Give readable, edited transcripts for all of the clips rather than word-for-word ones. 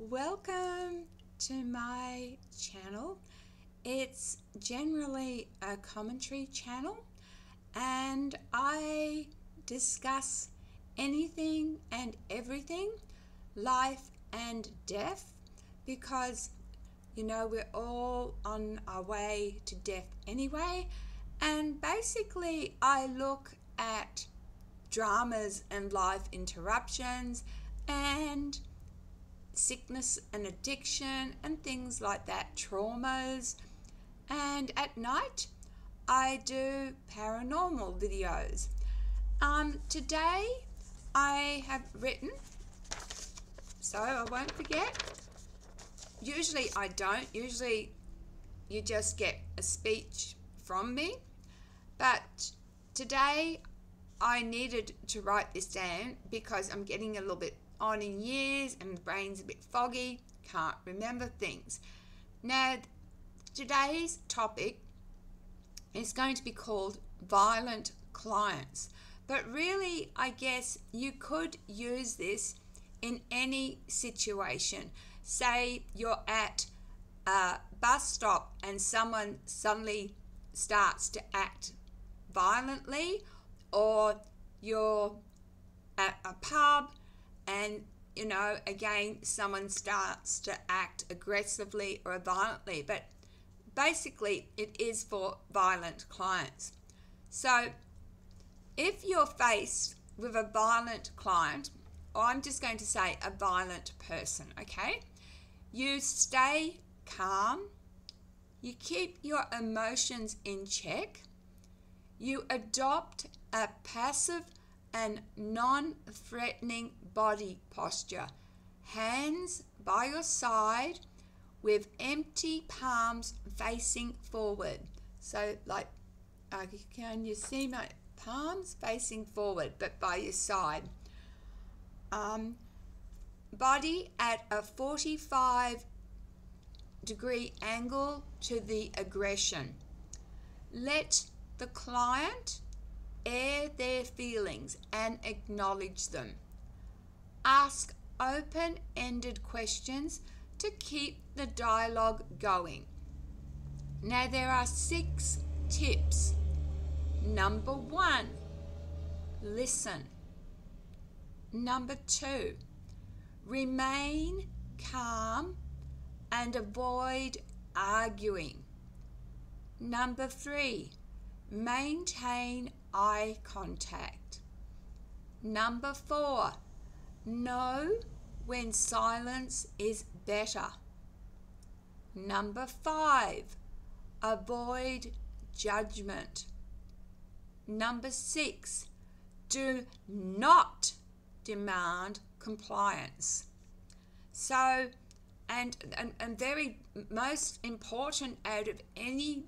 Welcome to my channel. It's generally a commentary channel and I discuss anything and everything, life and death, because we're all on our way to death anyway. And basically I look at dramas and life interruptions and sickness and addiction and things like that, traumas. And at night I do paranormal videos. Today I have written, so I won't forget. Usually I don't. Usually you just get a speech from me. But today I needed to write this down because I'm getting a little bit on in years and the brain's a bit foggy, can't remember things. Now, today's topic is going to be called violent clients. But really, I guess you could use this in any situation. Say you're at a bus stop and someone suddenly starts to act violently, or you're at a pub and again someone starts to act aggressively or violently. But basically it is for violent clients. So if you're faced with a violent client, or I'm just going to say a violent person, okay, you stay calm, you keep your emotions in check, you adopt a passive and non-threatening body posture, hands by your side with empty palms facing forward. So can you see my palms facing forward but by your side? Body at a 45-degree angle to the aggression. Let the client air their feelings and acknowledge them. Ask open-ended questions to keep the dialogue going. Now there are 6 tips. Number 1, listen. Number 2, remain calm and avoid arguing. Number 3, maintain eye contact. Number 4, know when silence is better. Number 5, avoid judgment. Number 6, do not demand compliance. So, and very most important out of any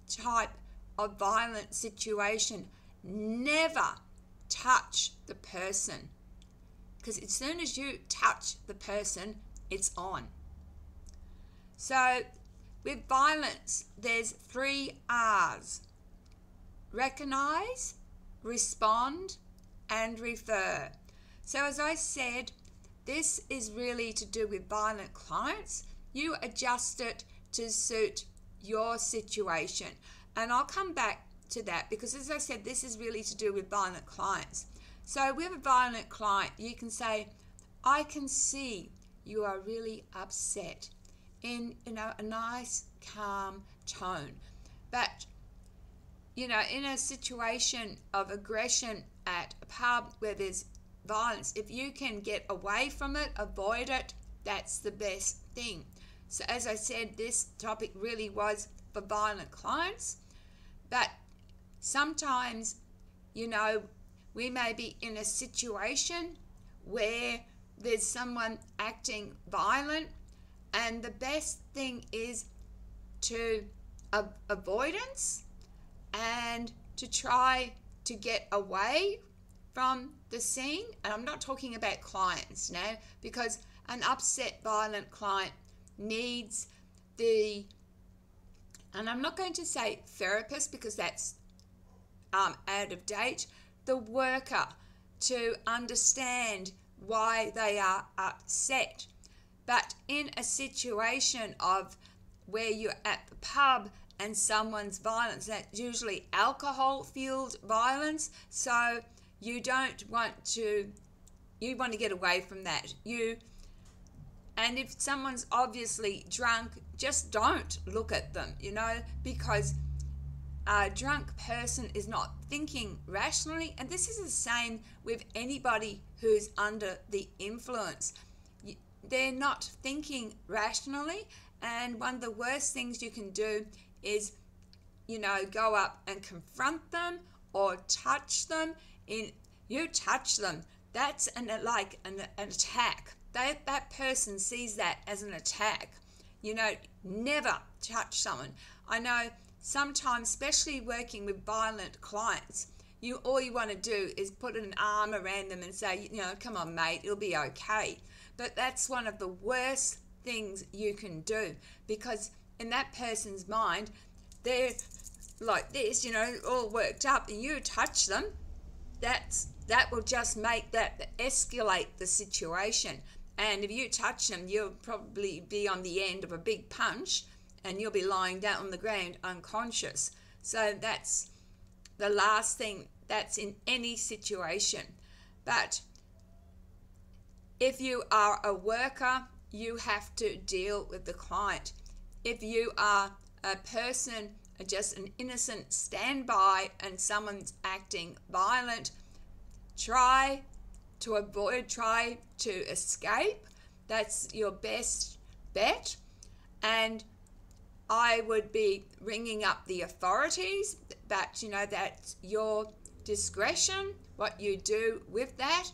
type of violent situation, never touch the person, because as soon as you touch the person, it's on. So with violence, there's 3 R's: recognize, respond, and refer. So as I said, this is really to do with violent clients. You adjust it to suit your situation. And I'll come back to that because, as I said, this is really to do with violent clients. So with a violent client, you can say, I can see you are really upset, in a nice, calm tone. But in a situation of aggression at a pub where there's violence, if you can get away from it, avoid it, that's the best thing. So as I said, this topic really was for violent clients. But sometimes, we may be in a situation where there's someone acting violent, and the best thing is to avoidance and to try to get away from the scene. And I'm not talking about clients now, because an upset violent client needs and I'm not going to say therapist because that's out of date, the worker, to understand why they are upset. But in a situation of where you're at the pub and someone's violence, that's usually alcohol-fueled violence, so you don't want to, you want to get away from that. And if someone's obviously drunk, just don't look at them, because a drunk person is not thinking rationally, and this is the same with anybody who's under the influence. They're not thinking rationally, and one of the worst things you can do is, go up and confront them or touch them. You touch them, that's an attack. That person sees that as an attack. Never touch someone. I know sometimes, especially working with violent clients, all you want to do is put an arm around them and say, come on, mate, it'll be okay. But that's one of the worst things you can do, because in that person's mind, they're like this, all worked up, and you touch them, that will just escalate the situation. And if you touch them, you'll probably be on the end of a big punch, and you'll be lying down on the ground unconscious. So that's the last thing. That's in any situation. But if you are a worker, you have to deal with the client. If you are a person, just an innocent standby, and someone's acting violent, try to avoid, try to escape. That's your best bet. And I would be ringing up the authorities, but that's your discretion what you do with that.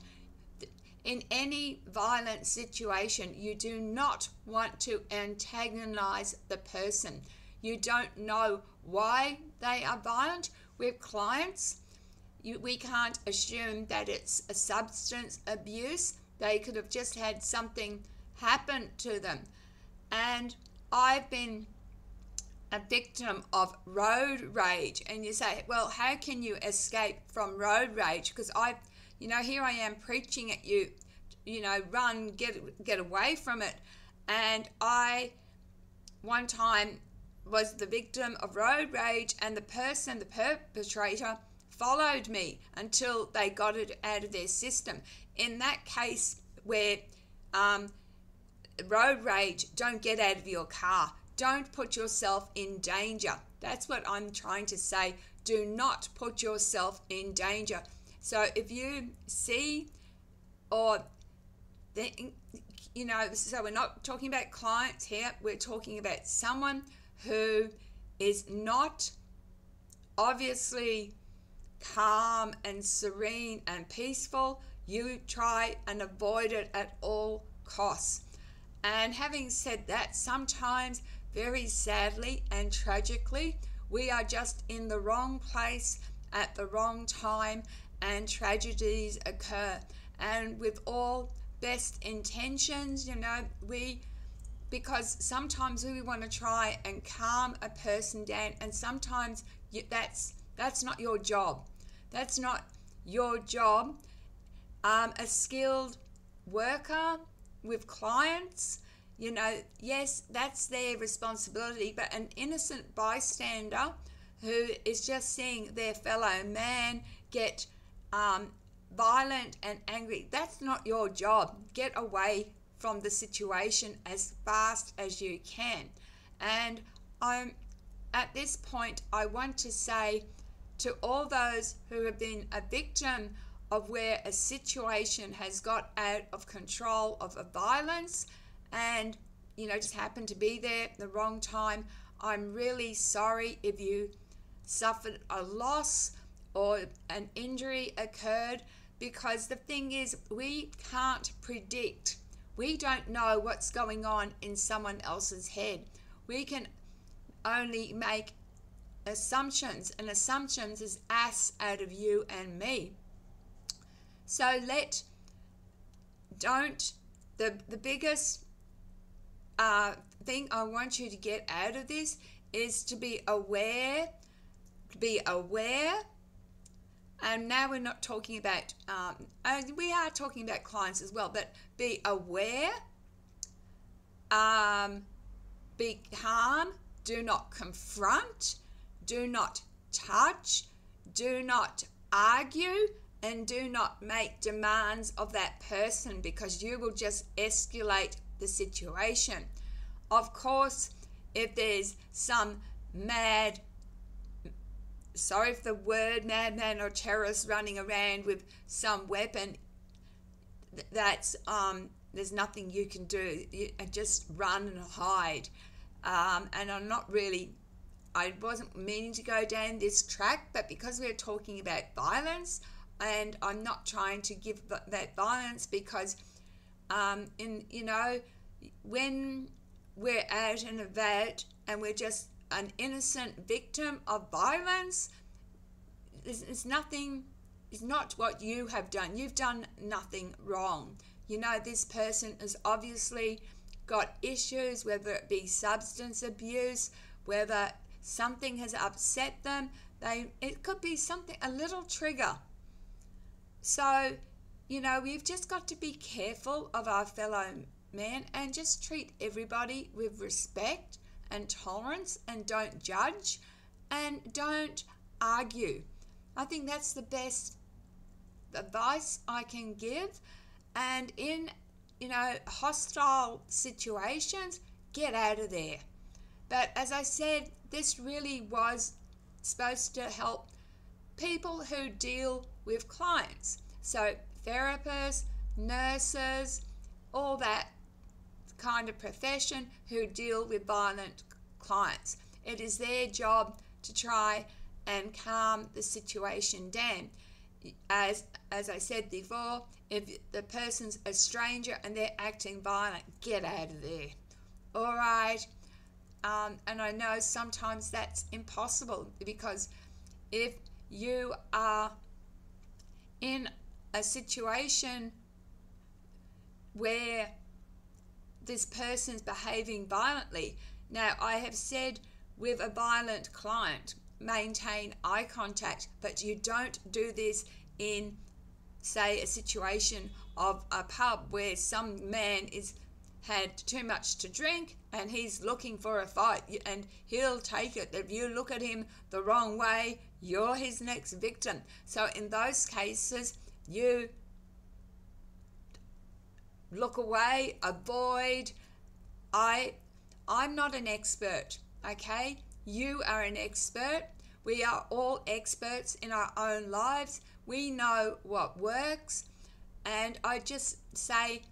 In any violent situation, you do not want to antagonize the person. You don't know why they are violent. With clients, we can't assume that it's a substance abuse. They could have just had something happen to them. And I've been a victim of road rage. And you say, well, how can you escape from road rage? Because here I am preaching at you, run, get away from it. And I, one time, was the victim of road rage, and the perpetrator, followed me until they got it out of their system. In that case where road rage, don't get out of your car. Don't put yourself in danger. That's what I'm trying to say. Do not put yourself in danger. So if you see so we're not talking about clients here. We're talking about someone who is not obviously calm and serene and peaceful. You try and avoid it at all costs. And having said that, sometimes, very sadly and tragically, we are just in the wrong place at the wrong time, and tragedies occur. And with all best intentions, because sometimes we want to try and calm a person down, and sometimes that's not your job. That's not your job. A skilled worker with clients, yes, that's their responsibility, but an innocent bystander who is just seeing their fellow man get violent and angry, that's not your job. Get away from the situation as fast as you can. And at this point, I want to say to all those who have been a victim of where a situation has got out of control of a violence and, just happened to be there at the wrong time, I'm really sorry if you suffered a loss or an injury occurred, because the thing is, we can't predict. We don't know what's going on in someone else's head. We can only make assumptions, and assumptions is ass out of you and me. So the biggest thing I want you to get out of this is to be aware. And now we're not talking about, we are talking about clients as well, but be aware Be calm. Do not confront. Do not touch. Do not argue. And do not make demands of that person, because you will just escalate the situation. Of course, if there's some sorry for the word, madman or terrorist running around with some weapon, that's there's nothing you can do. You just run and hide. And I wasn't meaning to go down this track, but because we're talking about violence, and I'm not trying to give that violence, because when we're out and about and we're just an innocent victim of violence, it's not what you have done. You've done nothing wrong. This person has obviously got issues, whether it be substance abuse, whether something has upset them. It could be a little trigger. So, we've just got to be careful of our fellow man and just treat everybody with respect and tolerance, and don't judge and don't argue. I think that's the best advice I can give. And in, hostile situations, get out of there. But as I said, this really was supposed to help people who deal with clients. So therapists, nurses, all that kind of profession who deal with violent clients. It is their job to try and calm the situation down. As I said before, if the person's a stranger and they're acting violent, get out of there. All right. And I know sometimes that's impossible, because if you are in a situation where this person's behaving violently. Now, I have said with a violent client, maintain eye contact, but you don't do this in, say, a situation of a pub where some man had too much to drink and he's looking for a fight, and he'll take it. If you look at him the wrong way, you're his next victim. So in those cases, you look away, avoid. I'm not an expert, okay? You are an expert. We are all experts in our own lives. We know what works. And I just say,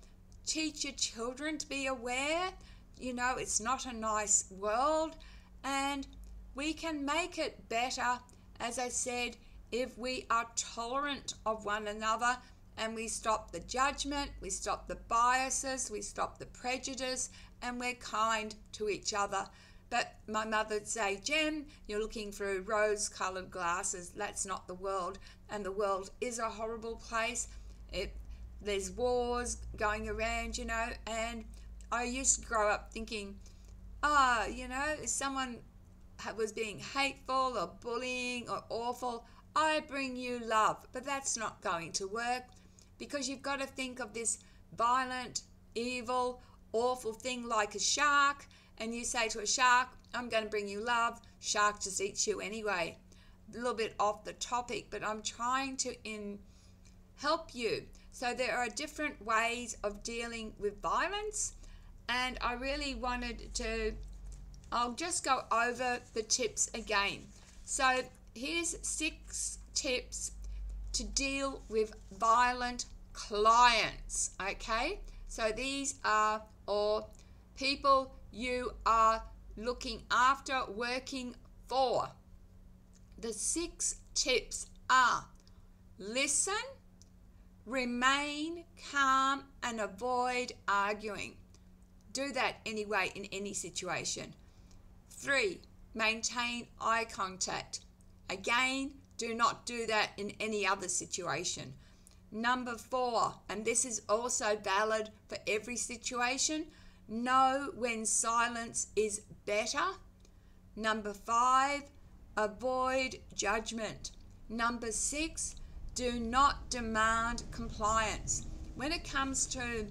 teach your children to be aware. It's not a nice world, and we can make it better, as I said, if we are tolerant of one another and we stop the judgment, we stop the biases, we stop the prejudice, and we're kind to each other. But my mother would say, Jem, you're looking through rose-coloured glasses. That's not the world. And the world is a horrible place. There's wars going around, and I used to grow up thinking, if someone was being hateful or bullying or awful, I bring you love. But that's not going to work, because you've got to think of this violent, evil, awful thing like a shark, and you say to a shark, I'm going to bring you love. Shark just eats you anyway. A little bit off the topic, but I'm trying to help you. So there are different ways of dealing with violence, and I really wanted to, I'll just go over the tips again. So here's 6 tips to deal with violent clients, okay? So these are all people you are looking after, working for. The 6 tips are: listen, remain calm, and avoid arguing. Do that anyway in any situation. 3, maintain eye contact. Again, do not do that in any other situation. Number 4, and this is also valid for every situation, know when silence is better. Number 5, avoid judgment. Number 6, do not demand compliance. When it comes to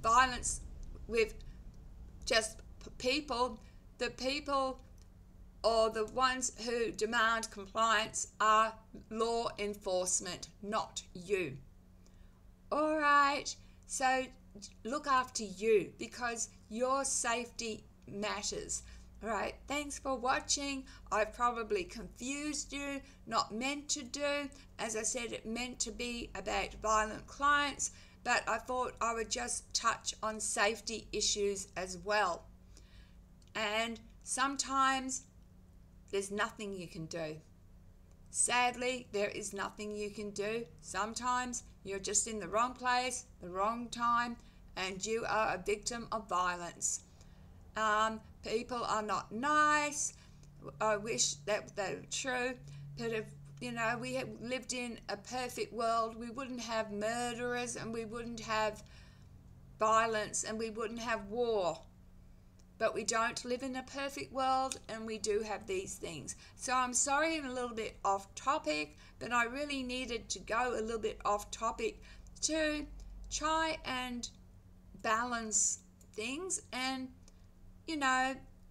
violence with just people. The people or the ones who demand compliance are law enforcement, not you. All right, so look after you because your safety matters. All right, thanks for watching. I've probably confused you, not meant to do. As I said, it meant to be about violent clients, but I thought I would just touch on safety issues as well. And sometimes there's nothing you can do. Sadly, there is nothing you can do. Sometimes you're just in the wrong place, the wrong time, and you are a victim of violence. People are not nice. I wish that they were true, but if we had lived in a perfect world, we wouldn't have murderers and we wouldn't have violence and we wouldn't have war. But we don't live in a perfect world and we do have these things. So I'm sorry I'm a little bit off topic, but I really needed to go a little bit off topic to try and balance things and,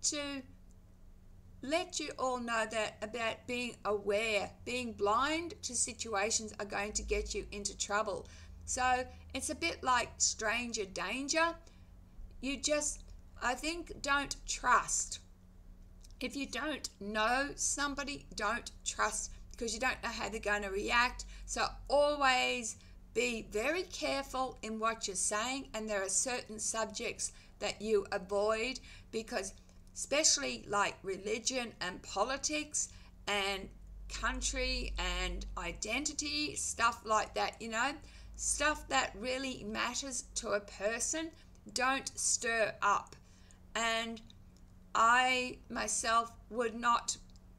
to let you all know that about being aware, being blind to situations are going to get you into trouble. So it's a bit like stranger danger. You just, I think, don't trust. If you don't know somebody, don't trust because you don't know how they're going to react. So always be very careful in what you're saying, and there are certain subjects that you avoid because especially like religion and politics and country and identity, stuff like that, stuff that really matters to a person, don't stir up. And I myself would not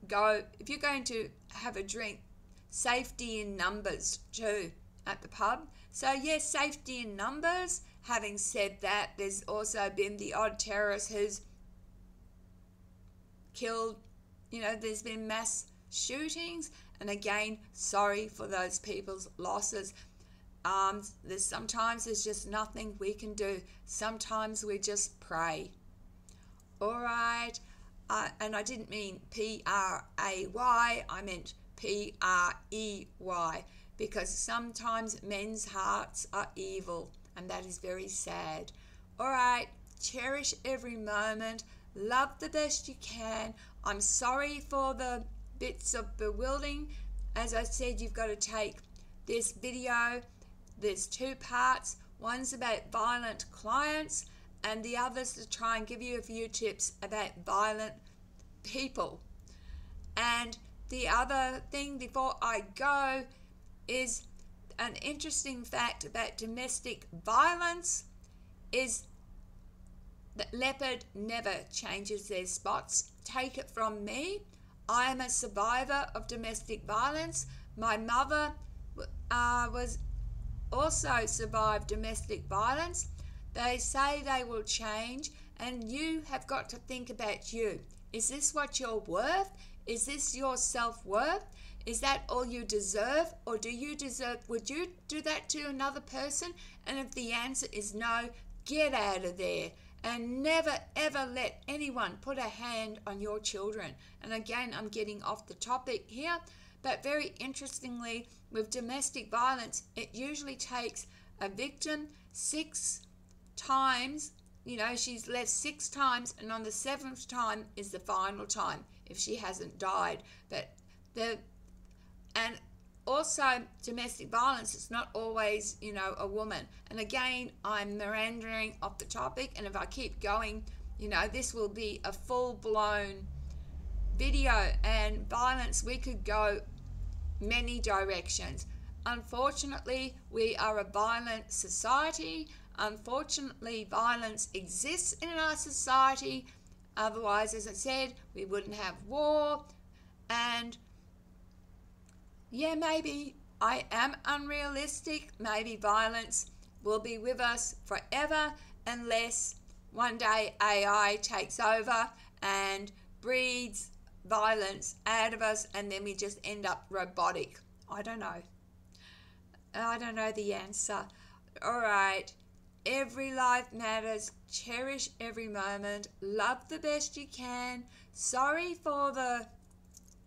go, if you're going to have a drink, safety in numbers too at the pub. So yes, safety in numbers. Having said that, there's also been the odd terrorist who's killed, there's been mass shootings, and again, sorry for those people's losses. Sometimes there's just nothing we can do. Sometimes we just pray. All right, and I didn't mean P-R-A-Y, I meant P-R-E-Y, because sometimes men's hearts are evil, and that is very sad. All right, cherish every moment. Love the best you can. I'm sorry for the bits of bewildering. As I said, you've got to take this video. There's two parts. One's about violent clients and the other's to try and give you a few tips about violent people. And the other thing before I go is an interesting fact about domestic violence is that leopard never changes their spots. Take it from me. I am a survivor of domestic violence. My mother was also survived domestic violence. They say they will change, and you have got to think about you. Is this what you're worth? Is this your self-worth? Is that all you deserve? Or do you deserve, would you do that to another person? And if the answer is no, get out of there. And never ever let anyone put a hand on your children. And again, I'm getting off the topic here, but very interestingly, with domestic violence, it usually takes a victim 6 times, she's left 6 times, and on the 7th time is the final time if she hasn't died. And also domestic violence, it's not always, a woman. And again, I'm meandering off the topic, and if I keep going, this will be a full-blown video. And violence, we could go many directions. Unfortunately, we are a violent society. Unfortunately, violence exists in our society. Otherwise, as I said, we wouldn't have war. And yeah, maybe I am unrealistic. Maybe violence will be with us forever unless one day AI takes over and breeds violence out of us, and then we just end up robotic. I don't know. I don't know the answer. All right. Every life matters. Cherish every moment. Love the best you can. Sorry for the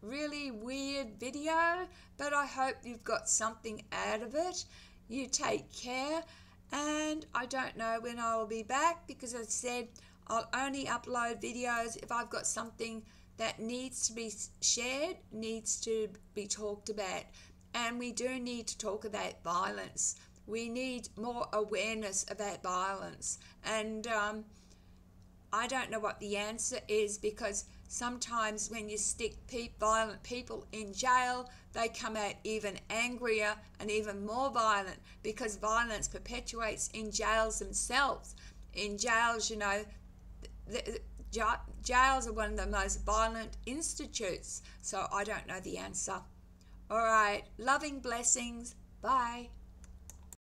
really weird video, but I hope you've got something out of it. You take care, and I don't know when I will be back, because as I said, I'll only upload videos if I've got something that needs to be shared, needs to be talked about. And we do need to talk about violence. We need more awareness about violence. And I don't know what the answer is, because sometimes when you stick violent people in jail, they come out even angrier and even more violent, because violence perpetuates in jails themselves. In jails, you know, jails are one of the most violent institutes. So I don't know the answer. All right, loving blessings. Bye.